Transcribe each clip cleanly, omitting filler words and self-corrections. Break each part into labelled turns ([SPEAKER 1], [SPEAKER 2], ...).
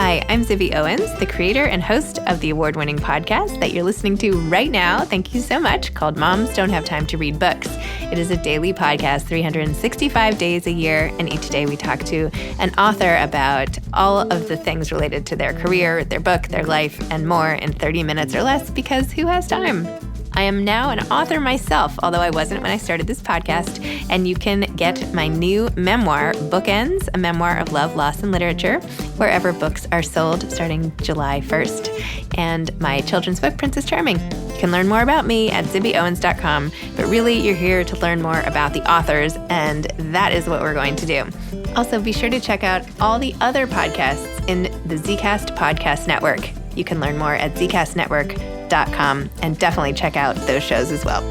[SPEAKER 1] Hi, I'm Zibby Owens, the creator and host of the award-winning podcast that you're listening to right now. Thank you so much, called Moms Don't Have Time to Read Books. It is a daily podcast, 365 days a year, and each day we talk to an author about all of the things related to their career, their book, their life, and more in 30 minutes or less, because who has time? I am now an author myself, although I wasn't when I started this podcast, and you can get my new memoir, Bookends, a memoir of love, loss, and literature, wherever books are sold starting July 1st, and my children's book, Princess Charming. You can learn more about me at zibbyowens.com, but really you're here to learn more about the authors, and that is what we're going to do. Also, be sure to check out all the other podcasts in the Zcast Podcast Network. You can learn more at zcastnetwork.com and definitely check out those shows as well.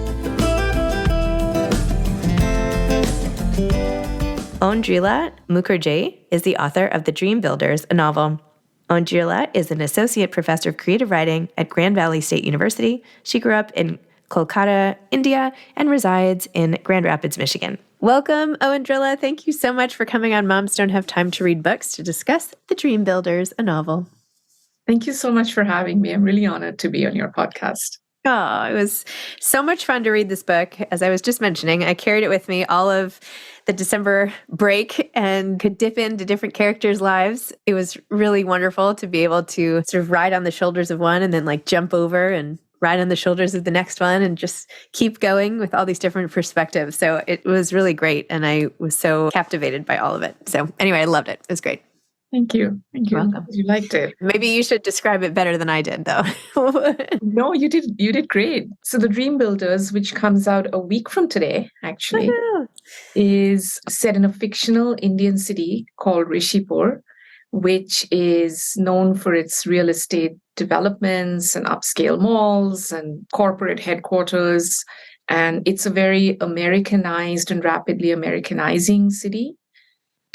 [SPEAKER 1] Oindrila Mukherjee is the author of The Dream Builders, a novel. Oindrila is an associate professor of creative writing at Grand Valley State University. She grew up in Kolkata, India, and resides in Grand Rapids, Michigan. Welcome, Oindrila. Thank you so much for coming on Moms Don't Have Time to Read Books to discuss The Dream Builders, a novel.
[SPEAKER 2] Thank you so much for having me. I'm really honored to be on your podcast.
[SPEAKER 1] Oh, it was so much fun to read this book. As I was just mentioning, I carried it with me all of the December break and could dip into different characters' lives. It was really wonderful to be able to sort of ride on the shoulders of one and then like jump over and ride on the shoulders of the next one and just keep going with all these different perspectives. So it was really great. And I was so captivated by all of it. So anyway, I loved it. It was great.
[SPEAKER 2] Thank you. Thank you.
[SPEAKER 1] Welcome.
[SPEAKER 2] You liked it.
[SPEAKER 1] Maybe you should describe it better than I did, though.
[SPEAKER 2] No, you did. You did great. So The Dream Builders, which comes out a week from today, actually, is set in a fictional Indian city called Rishipur, which is known for its real estate developments and upscale malls and corporate headquarters. And it's a very Americanized and rapidly Americanizing city,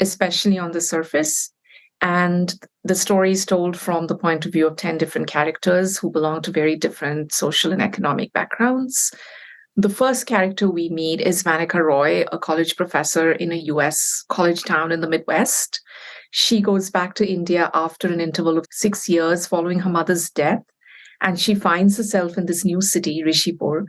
[SPEAKER 2] especially on the surface. And the story is told from the point of view of 10 different characters who belong to very different social and economic backgrounds. The first character we meet is Vanika Roy, a college professor in a US college town in the Midwest. She goes back to India after an interval of 6 years following her mother's death, and she finds herself in this new city, Rishipur,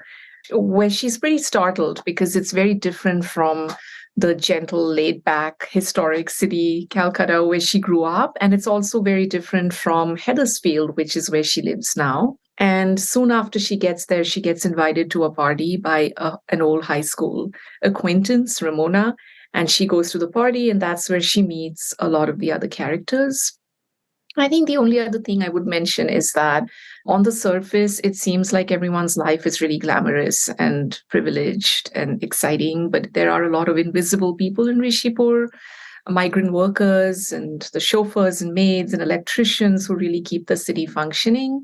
[SPEAKER 2] where she's pretty startled because it's very different from the gentle, laid-back, historic city, Calcutta, where she grew up. And it's also very different from Huddersfield, which is where she lives now. And soon after she gets there, she gets invited to a party by an old high school acquaintance, Ramona. And she goes to the party, and that's where she meets a lot of the other characters. I think the only other thing I would mention is that on the surface, it seems like everyone's life is really glamorous and privileged and exciting, but there are a lot of invisible people in Rishipur, migrant workers and the chauffeurs and maids and electricians who really keep the city functioning.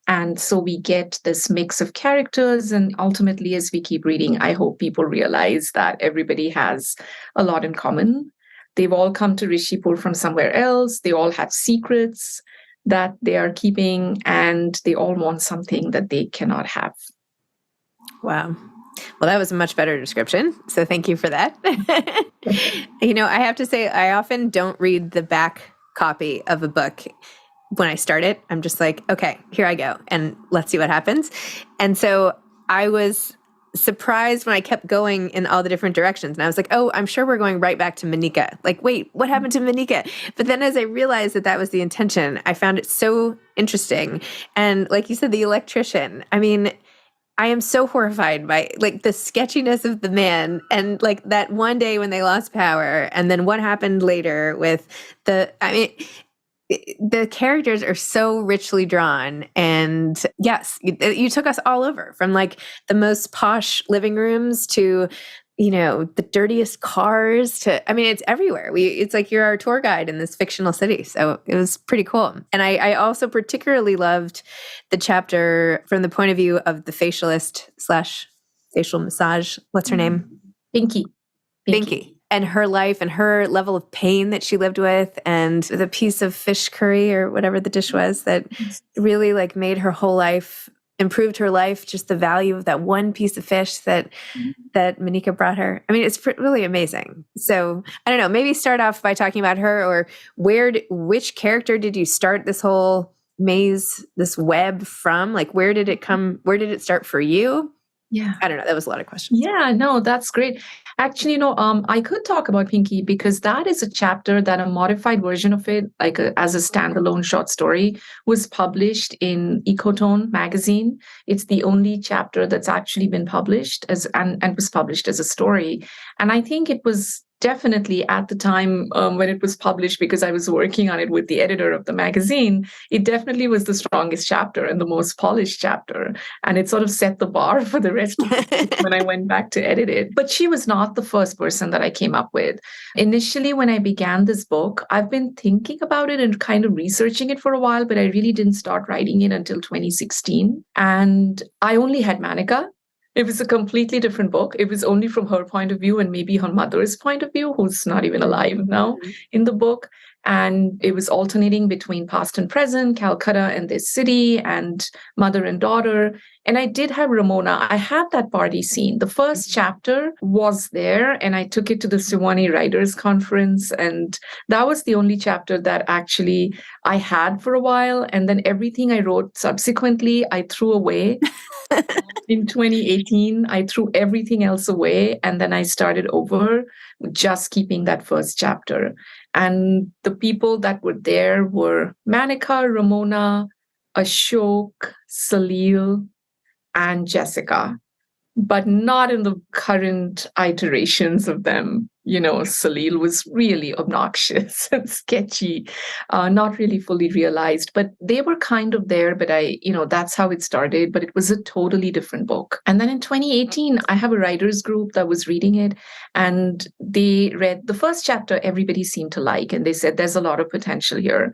[SPEAKER 2] And so we get this mix of characters, and ultimately, as we keep reading, I hope people realize that everybody has a lot in common. They've all come to Rishipur from somewhere else. They all have secrets that they are keeping, and they all want something that they cannot have.
[SPEAKER 1] Wow. Well, that was a much better description. So thank you for that. I have to say, I often don't read the back copy of a book. When I start it, I'm just like, okay, here I go, and let's see what happens. And so I was surprised when I kept going in all the different directions. And I was like, oh, I'm sure we're going right back to Manika. Like, wait, what happened to Manika? But then as I realized that that was the intention, I found it so interesting. And like you said, the electrician, I mean, I am so horrified by like the sketchiness of the man and like that one day when they lost power and then what happened later with the characters are so richly drawn. And yes, you took us all over from like the most posh living rooms to, the dirtiest cars to, it's everywhere. It's like you're our tour guide in this fictional city. So it was pretty cool. And I also particularly loved the chapter from the point of view of the facialist / facial massage. What's her name?
[SPEAKER 2] Pinky.
[SPEAKER 1] And her life and her level of pain that she lived with, and the piece of fish curry or whatever the dish was that really like made her whole life improved her life, just the value of that one piece of fish that Monica brought her. I mean, it's really amazing. So I don't know, maybe start off by talking about her, or which character did you start this whole maze, this web from? Like, where did it start for you?
[SPEAKER 2] Yeah.
[SPEAKER 1] I don't know. That was a lot of questions.
[SPEAKER 2] Yeah, no, that's great. Actually, I could talk about Pinky because that is a chapter that a modified version of it, like as a standalone short story, was published in Ecotone magazine. It's the only chapter that's actually been published and was published as a story. And I think it was definitely at the time when it was published, because I was working on it with the editor of the magazine, it definitely was the strongest chapter and the most polished chapter. And it sort of set the bar for the rest of the book when I went back to edit it. But she was not the first person that I came up with. Initially, when I began this book, I've been thinking about it and kind of researching it for a while, but I really didn't start writing it until 2016. And I only had Manika. It was a completely different book. It was only from her point of view and maybe her mother's point of view, who's not even alive now in the book. And it was alternating between past and present, Calcutta and this city, and mother and daughter. And I did have Ramona. I had that party scene. The first chapter was there, and I took it to the Suwannee Writers Conference. And that was the only chapter that actually I had for a while. And then everything I wrote subsequently, I threw away. In 2018, I threw everything else away, and then I started over, just keeping that first chapter. And the people that were there were Manika, Ramona, Ashok, Salil, and Jessica, but not in the current iterations of them. Salil was really obnoxious and sketchy, not really fully realized, but they were kind of there. But that's how it started, but it was a totally different book. And then in 2018, I have a writers group that was reading it, and they read the first chapter. Everybody seemed to like, and they said, there's a lot of potential here.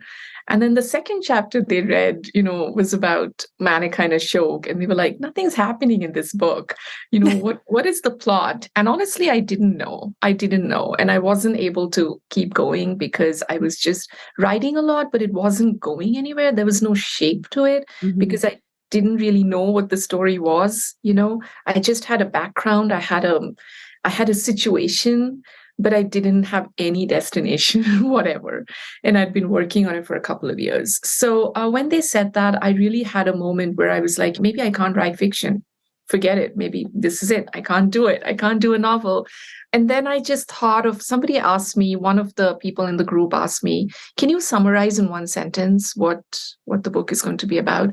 [SPEAKER 2] And then the second chapter they read, was about Manika and Ashok. And they were like, nothing's happening in this book. What is the plot? And honestly, I didn't know. And I wasn't able to keep going because I was just writing a lot, but it wasn't going anywhere. There was no shape to it because I didn't really know what the story was. I just had a background. I had a situation, but I didn't have any destination, whatever. And I'd been working on it for a couple of years. So when they said that, I really had a moment where I was like, maybe I can't write fiction. Forget it. Maybe this is it. I can't do it. I can't do a novel. And then I just thought of, somebody asked me, one of the people in the group asked me, can you summarize in one sentence what the book is going to be about?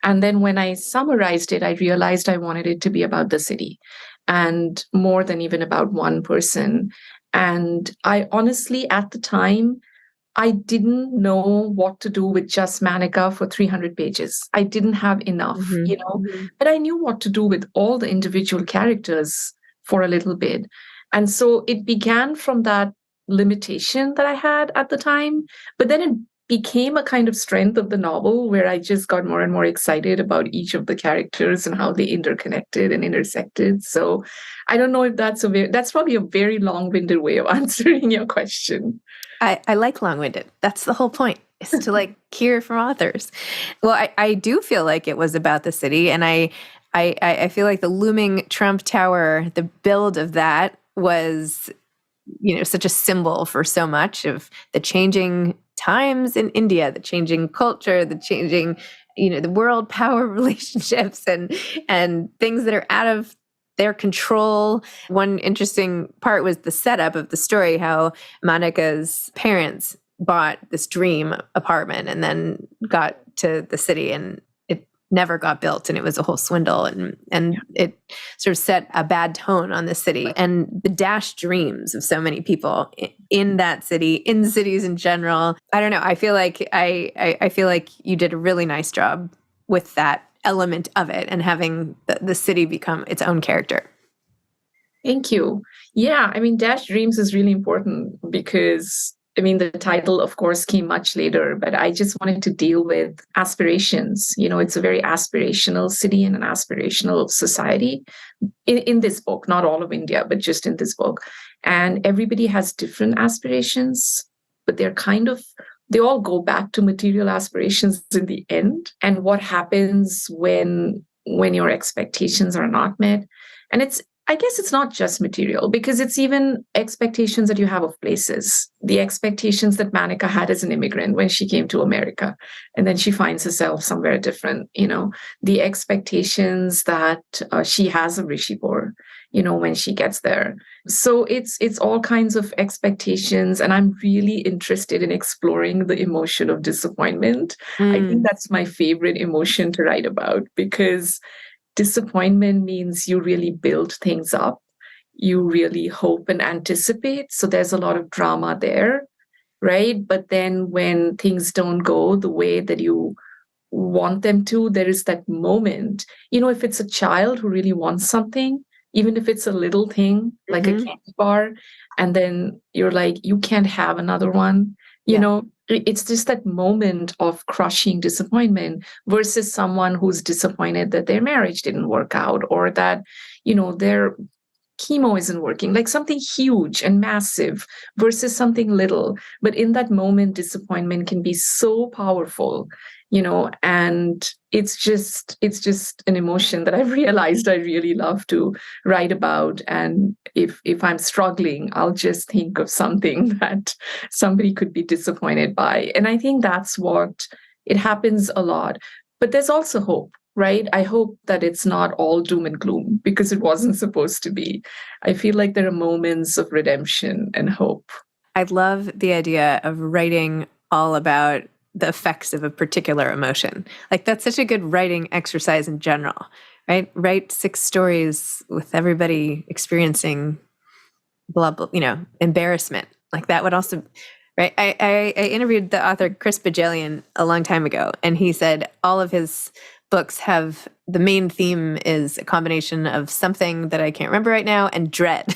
[SPEAKER 2] And then when I summarized it, I realized I wanted it to be about the city, and more than even about one person. And I honestly, at the time, I didn't know what to do with just Manika for 300 pages. I didn't have enough, but I knew what to do with all the individual characters for a little bit. And so it began from that limitation that I had at the time, but then it became a kind of strength of the novel where I just got more and more excited about each of the characters and how they interconnected and intersected. So I don't know if that's probably a very long-winded way of answering your question.
[SPEAKER 1] I like long-winded. That's the whole point, is to hear from authors. Well, I do feel like it was about the city, and I feel like the looming Trump Tower, the build of that was, such a symbol for so much of the changing times in India, the changing culture, the changing, the world power relationships and things that are out of their control. One interesting part was the setup of the story, how Manika's parents bought this dream apartment and then got to the city and it never got built, and it was a whole swindle, and it sort of set a bad tone on the city and the dashed dreams of so many people in that city, in cities in general. I don't know. I feel like I feel like you did a really nice job with that element of it and having the city become its own character.
[SPEAKER 2] Thank you. Yeah, Dashed Dreams is really important because, the title, of course, came much later, but I just wanted to deal with aspirations. It's a very aspirational city and an aspirational society in this book, not all of India, but just in this book. And everybody has different aspirations, but they all go back to material aspirations in the end. And what happens when when your expectations are not met. And I guess it's not just material, because it's even expectations that you have of places. The expectations that Manika had as an immigrant when she came to America, and then she finds herself somewhere different, the expectations that she has of Rishipur, when she gets there. So it's all kinds of expectations. And I'm really interested in exploring the emotion of disappointment. I think that's my favorite emotion to write about, because disappointment means you really build things up. You really hope and anticipate. So there's a lot of drama there, right? But then when things don't go the way that you want them to, there is that moment. If it's a child who really wants something, even if it's a little thing like a candy bar, and then you're like, you can't have another one, it's just that moment of crushing disappointment versus someone who's disappointed that their marriage didn't work out, or that, their chemo isn't working, like something huge and massive versus something little. But in that moment, disappointment can be so powerful, and it's just an emotion that I've realized I really love to write about. And if I'm struggling, I'll just think of something that somebody could be disappointed by. And I think that's what it happens a lot. But there's also hope, right? I hope that it's not all doom and gloom, because it wasn't supposed to be. I feel like there are moments of redemption and hope.
[SPEAKER 1] I love the idea of writing all about the effects of a particular emotion. Like, that's such a good writing exercise in general, right? Write 6 stories with everybody experiencing blah, blah, embarrassment. Like, that would also, right? I interviewed the author Chris Bajalian a long time ago, and he said all of his books have, the main theme is a combination of something that I can't remember right now and dread.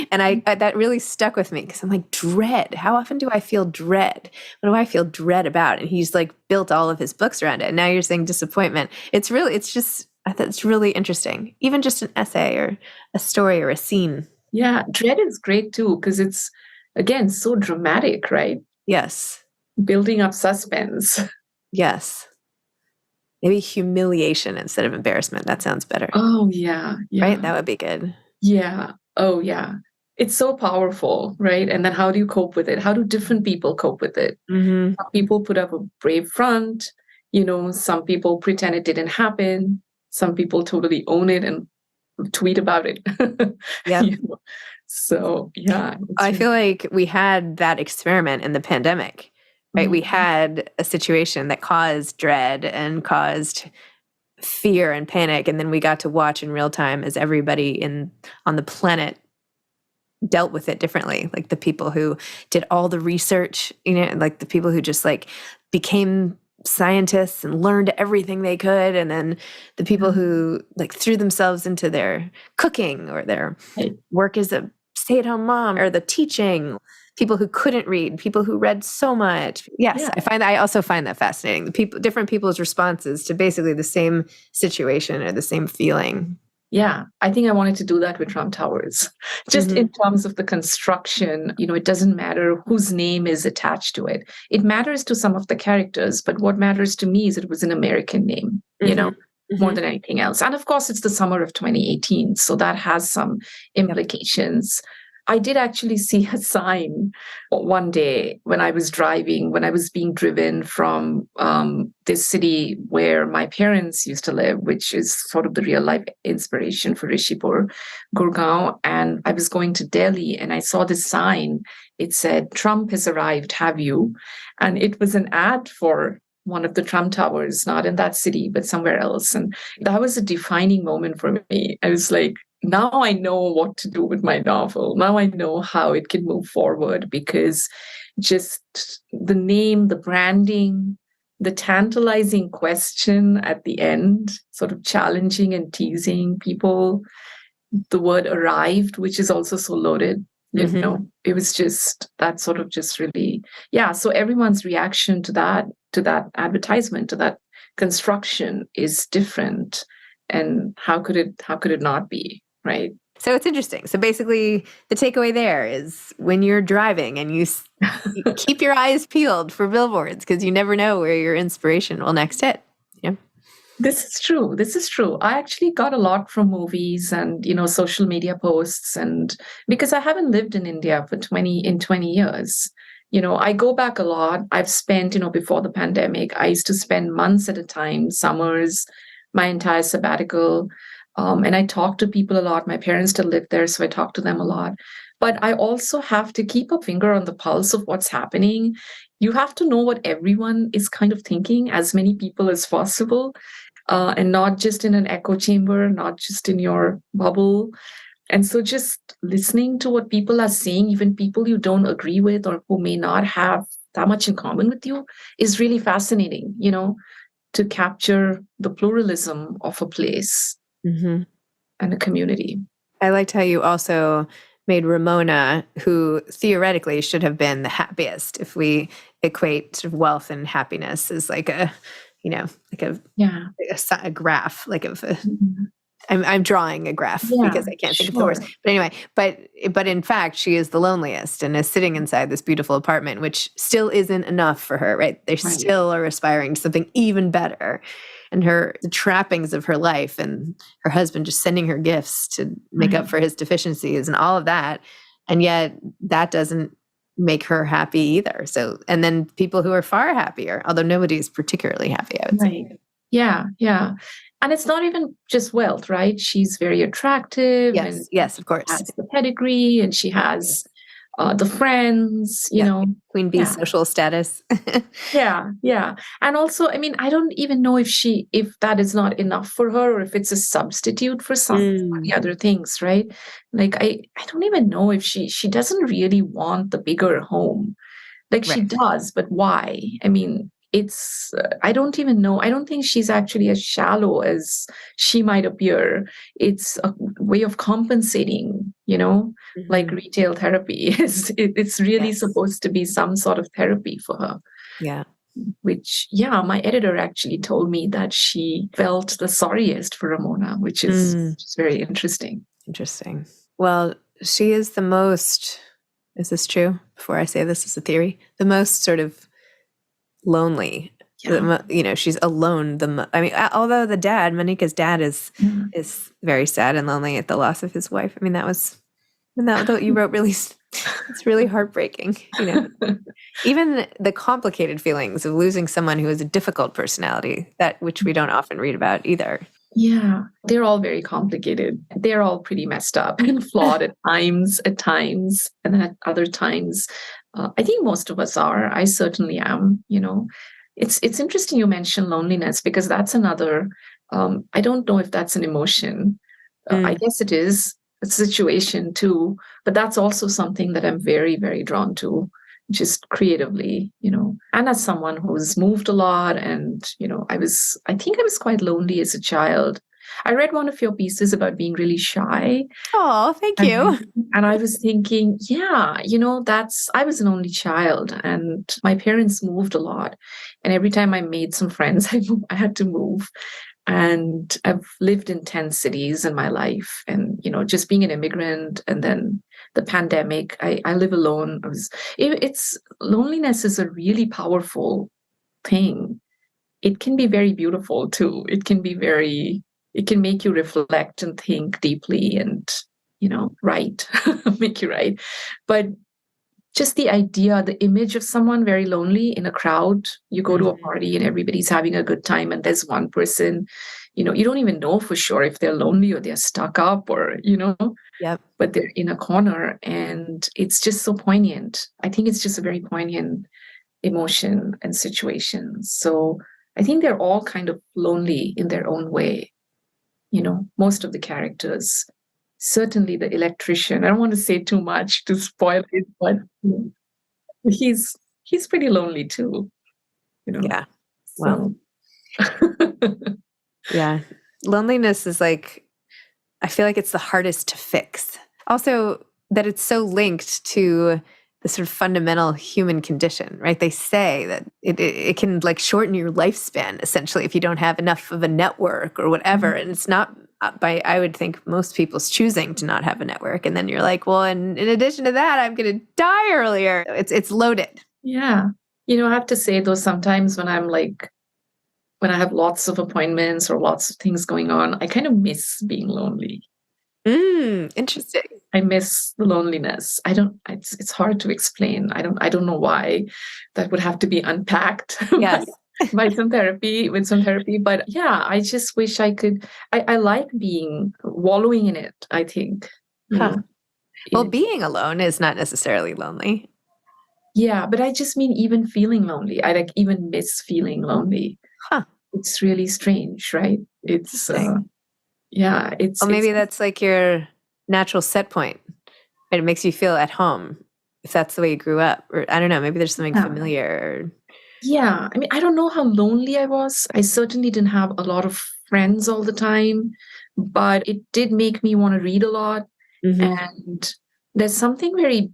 [SPEAKER 1] And I that really stuck with me, because I'm like, dread. How often do I feel dread? What do I feel dread about? And he's like built all of his books around it. And now you're saying disappointment. I thought it's really interesting. Even just an essay or a story or a scene.
[SPEAKER 2] Yeah, dread is great too, because it's, again, so dramatic, right?
[SPEAKER 1] Yes.
[SPEAKER 2] Building up suspense.
[SPEAKER 1] Yes. Maybe humiliation instead of embarrassment. That sounds better.
[SPEAKER 2] Oh, yeah.
[SPEAKER 1] Right? That would be good.
[SPEAKER 2] Yeah. Oh, yeah. It's so powerful, right? And then how do you cope with it? How do different people cope with it?
[SPEAKER 1] Mm-hmm.
[SPEAKER 2] Some people put up a brave front. Some people pretend it didn't happen. Some people totally own it and tweet about it.
[SPEAKER 1] Yeah.
[SPEAKER 2] So, yeah.
[SPEAKER 1] I feel like we had that experiment in the pandemic, right? Mm-hmm. We had a situation that caused dread and caused fear and panic, and then we got to watch in real time as everybody on the planet dealt with it differently. Like the people who did all the research, like the people who just like became scientists and learned everything they could, and then the people who like threw themselves into their cooking or their work as a stay-at-home mom, or the teaching. People who couldn't read, people who read so much. Yes, yeah. I also find that fascinating. Different people's responses to basically the same situation or the same feeling.
[SPEAKER 2] Yeah, I think I wanted to do that with Trump Towers. Just in terms of the construction, it doesn't matter whose name is attached to it. It matters to some of the characters, but what matters to me is it was an American name, more than anything else. And of course, it's the summer of 2018, so that has some implications. I did actually see a sign one day when I was driving, when I was being driven from this city where my parents used to live, which is sort of the real life inspiration for Rishipur, Gurgaon. And I was going to Delhi and I saw this sign. It said, "Trump has arrived, have you?" And it was an ad for one of the Trump Towers, not in that city, but somewhere else. And that was a defining moment for me. I was like, now I know what to do with my novel. Now I know how it can move forward, because just the name, the branding, the tantalizing question at the end, sort of challenging and teasing people, the word arrived, which is also so loaded. It was just that sort of just really, so everyone's reaction to that advertisement, to that construction is different. And how could it not be? Right.
[SPEAKER 1] So it's interesting. So basically the takeaway there is when you're driving and you keep your eyes peeled for billboards, because you never know where your inspiration will next hit. Yeah.
[SPEAKER 2] This is true. This is true. I actually got a lot from movies and, social media posts, and because I haven't lived in India for 20 years. I go back a lot. I've spent, before the pandemic, I used to spend months at a time, summers, my entire sabbatical. And I talk to people a lot. My parents still live there, so I talk to them a lot. But I also have to keep a finger on the pulse of what's happening. You have to know what everyone is kind of thinking, as many people as possible, and not just in an echo chamber, not just in your bubble. And so just listening to what people are saying, even people you don't agree with or who may not have that much in common with you, is really fascinating, to capture the pluralism of a place and a community.
[SPEAKER 1] I liked how you also made Ramona, who theoretically should have been the happiest if we equate sort of wealth and happiness as like a, a graph, like of a, I'm drawing a graph because I can't think of the words. But anyway, but in fact, she is the loneliest and is sitting inside this beautiful apartment, which still isn't enough for her, right? They still are aspiring to something even better. And the trappings of her life and her husband just sending her gifts to make up for his deficiencies and all of that. And yet that doesn't make her happy either. So, and then people who are far happier, although nobody is particularly happy, I would say.
[SPEAKER 2] Yeah. Yeah. And it's not even just wealth, right? She's very attractive.
[SPEAKER 1] Yes, of course.
[SPEAKER 2] She has the pedigree and she has the friends,
[SPEAKER 1] Queen Bee social status.
[SPEAKER 2] Yeah. And also, I mean, I don't even know if that is not enough for her or if it's a substitute for some of the other things, right? Like, I don't even know if she doesn't really want the bigger home. Like she does, but why? I mean, it's, I don't even know. I don't think she's actually as shallow as she might appear. It's a way of compensating, like retail therapy. It's really supposed to be some sort of therapy for her.
[SPEAKER 1] Yeah.
[SPEAKER 2] Which, my editor actually told me that she felt the sorriest for Ramona, which is very interesting.
[SPEAKER 1] Interesting. Well, she is the most, is this true? Before I say this is a theory, the most sort of lonely. She's alone. Although the dad, Monika's dad, is very sad and lonely at the loss of his wife. I mean, that you wrote really, it's really heartbreaking. Even the complicated feelings of losing someone who has a difficult personality, which we don't often read about either.
[SPEAKER 2] Yeah, they're all very complicated. They're all pretty messed up and flawed at times, and then at other times, I think most of us are. I certainly am. It's interesting you mentioned loneliness because that's another. I don't know if that's an emotion. I guess it is a situation too, but that's also something that I'm very, very drawn to, just creatively, and as someone who's moved a lot. And, I think I was quite lonely as a child. I read one of your pieces about being really shy.
[SPEAKER 1] Oh, thank you.
[SPEAKER 2] And I was thinking, I was an only child and my parents moved a lot. And every time I made some friends, I had to move. And I've lived in 10 cities in my life. And, just being an immigrant and then the pandemic, I live alone. Loneliness is a really powerful thing. It can be very beautiful too. It can make you reflect and think deeply and, write, make you write. But just the idea, the image of someone very lonely in a crowd, you go to a party and everybody's having a good time and there's one person, you don't even know for sure if they're lonely or they're stuck up or, but they're in a corner and it's just so poignant. I think it's just a very poignant emotion and situation. So I think they're all kind of lonely in their own way. Most of the characters. Certainly the electrician. I don't want to say too much to spoil it, but he's pretty lonely too.
[SPEAKER 1] Yeah. Well. Yeah. Loneliness is I feel like it's the hardest to fix. Also, that it's so linked to the sort of fundamental human condition, right? They say that it can shorten your lifespan, essentially, if you don't have enough of a network or whatever. And it's not I would think most people's choosing to not have a network. And then you're like, well, and in addition to that, I'm going to die earlier. It's loaded.
[SPEAKER 2] Yeah. I have to say though, sometimes when I'm when I have lots of appointments or lots of things going on, I kind of miss being lonely.
[SPEAKER 1] Interesting.
[SPEAKER 2] I miss the loneliness. It's hard to explain. I don't know why. That would have to be unpacked
[SPEAKER 1] Yes.
[SPEAKER 2] by some therapy, with some therapy. But yeah, I just wish I could. I like wallowing in it, I think.
[SPEAKER 1] Huh. Well, being alone is not necessarily lonely.
[SPEAKER 2] Yeah, but I just mean even feeling lonely. I like even miss feeling lonely.
[SPEAKER 1] Huh.
[SPEAKER 2] It's really strange, right? It's it's
[SPEAKER 1] well, maybe that's like your natural set point. And it makes you feel at home if that's the way you grew up. Or I don't know, maybe there's something familiar.
[SPEAKER 2] Yeah. I mean, I don't know how lonely I was. I certainly didn't have a lot of friends all the time, but it did make me want to read a lot. And there's something very,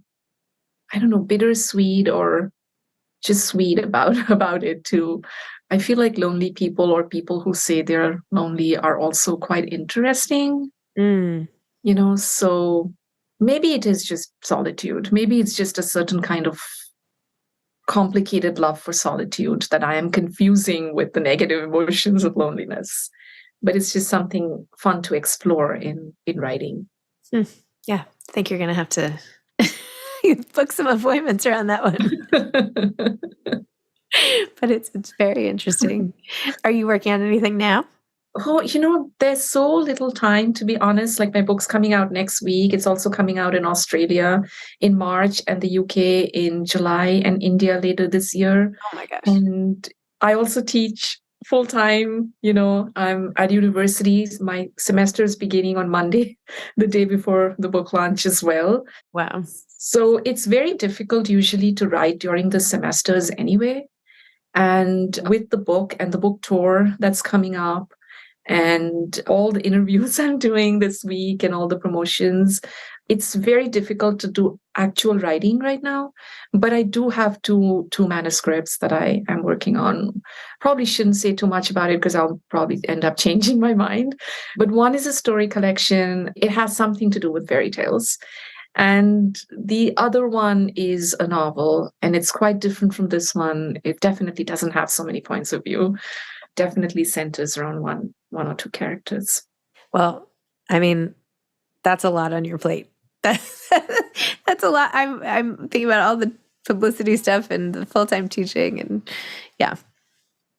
[SPEAKER 2] I don't know, bittersweet or just sweet about it too. I feel like lonely people or people who say they're lonely are also quite interesting. So maybe it is just solitude. Maybe it's just a certain kind of complicated love for solitude that I am confusing with the negative emotions of loneliness. But it's just something fun to explore in writing.
[SPEAKER 1] Yeah, I think you're going to have to book some appointments around that one. But it's very interesting. Are you working on anything now?
[SPEAKER 2] Oh, there's so little time, to be honest. Like, my book's coming out next week. It's also coming out in Australia in March and the UK in July and India later this year.
[SPEAKER 1] Oh my gosh.
[SPEAKER 2] And I also teach full time. I'm at university. My semester is beginning on Monday, the day before the book launch as well.
[SPEAKER 1] Wow.
[SPEAKER 2] So it's very difficult usually to write during the semesters anyway. And with the book and the book tour that's coming up and all the interviews I'm doing this week and all the promotions, it's very difficult to do actual writing right now. But I do have two manuscripts that I am working on. Probably shouldn't say too much about it because I'll probably end up changing my mind. But one is a story collection. It has something to do with fairy tales. And the other one is a novel, and it's quite different from this one. It definitely doesn't have so many points of view. Definitely centers around one or two characters.
[SPEAKER 1] Well, I mean, that's a lot on your plate. That's a lot. I'm thinking about all the publicity stuff and the full-time teaching, and yeah.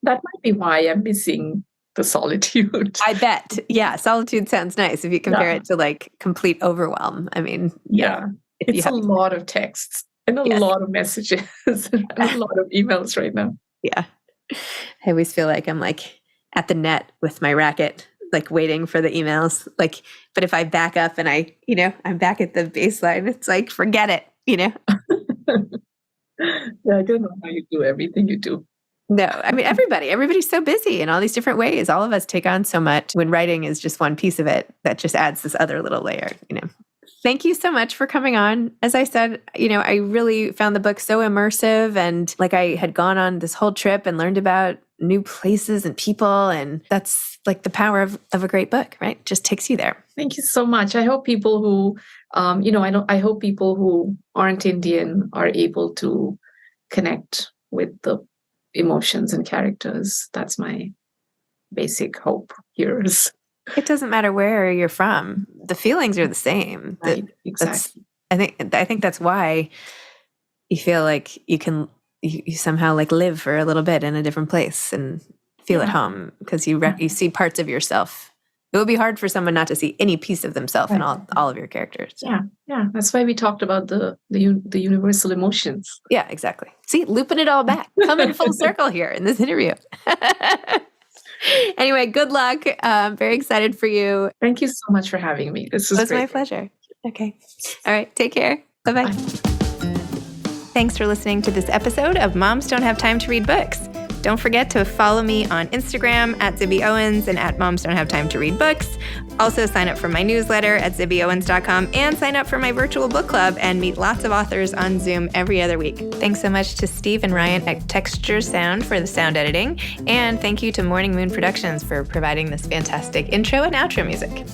[SPEAKER 2] That might be why I'm missing the solitude.
[SPEAKER 1] I bet. Yeah, solitude sounds nice if you compare it to like complete overwhelm. I mean,
[SPEAKER 2] it's a lot of texts and a lot of messages and a lot of emails right now.
[SPEAKER 1] Yeah. I always feel like I'm like at the net with my racket, like waiting for the emails. Like, but if I back up and I'm back at the baseline, it's like, forget it,
[SPEAKER 2] Yeah, I don't know how you do everything you do.
[SPEAKER 1] No, I mean, everybody's so busy in all these different ways. All of us take on so much when writing is just one piece of it that just adds this other little layer, Thank you so much for coming on. As I said, I really found the book so immersive, and like I had gone on this whole trip and learned about new places and people. And that's like the power of a great book, right? It just takes you there.
[SPEAKER 2] Thank you so much. I hope people who, I hope people who aren't Indian are able to connect with the emotions and characters. That's my basic hope here.
[SPEAKER 1] It doesn't matter where you're from. The feelings are the same.
[SPEAKER 2] Right, exactly.
[SPEAKER 1] I think that's why you feel like you somehow like live for a little bit in a different place and feel at home because you see parts of yourself. It would be hard for someone not to see any piece of themselves in all of your characters.
[SPEAKER 2] Yeah. That's why we talked about the universal emotions.
[SPEAKER 1] Yeah, exactly. See, looping it all back. Coming full circle here in this interview. Anyway, good luck. I'm very excited for you.
[SPEAKER 2] Thank you so much for having me. This was great.
[SPEAKER 1] My pleasure. Okay. All right. Take care. Bye-bye. Thanks for listening to this episode of Moms Don't Have Time to Read Books. Don't forget to follow me on Instagram at Zibby Owens and at Moms Don't Have Time to Read Books. Also sign up for my newsletter at zibbyowens.com and sign up for my virtual book club and meet lots of authors on Zoom every other week. Thanks so much to Steve and Ryan at Texture Sound for the sound editing. And thank you to Morning Moon Productions for providing this fantastic intro and outro music.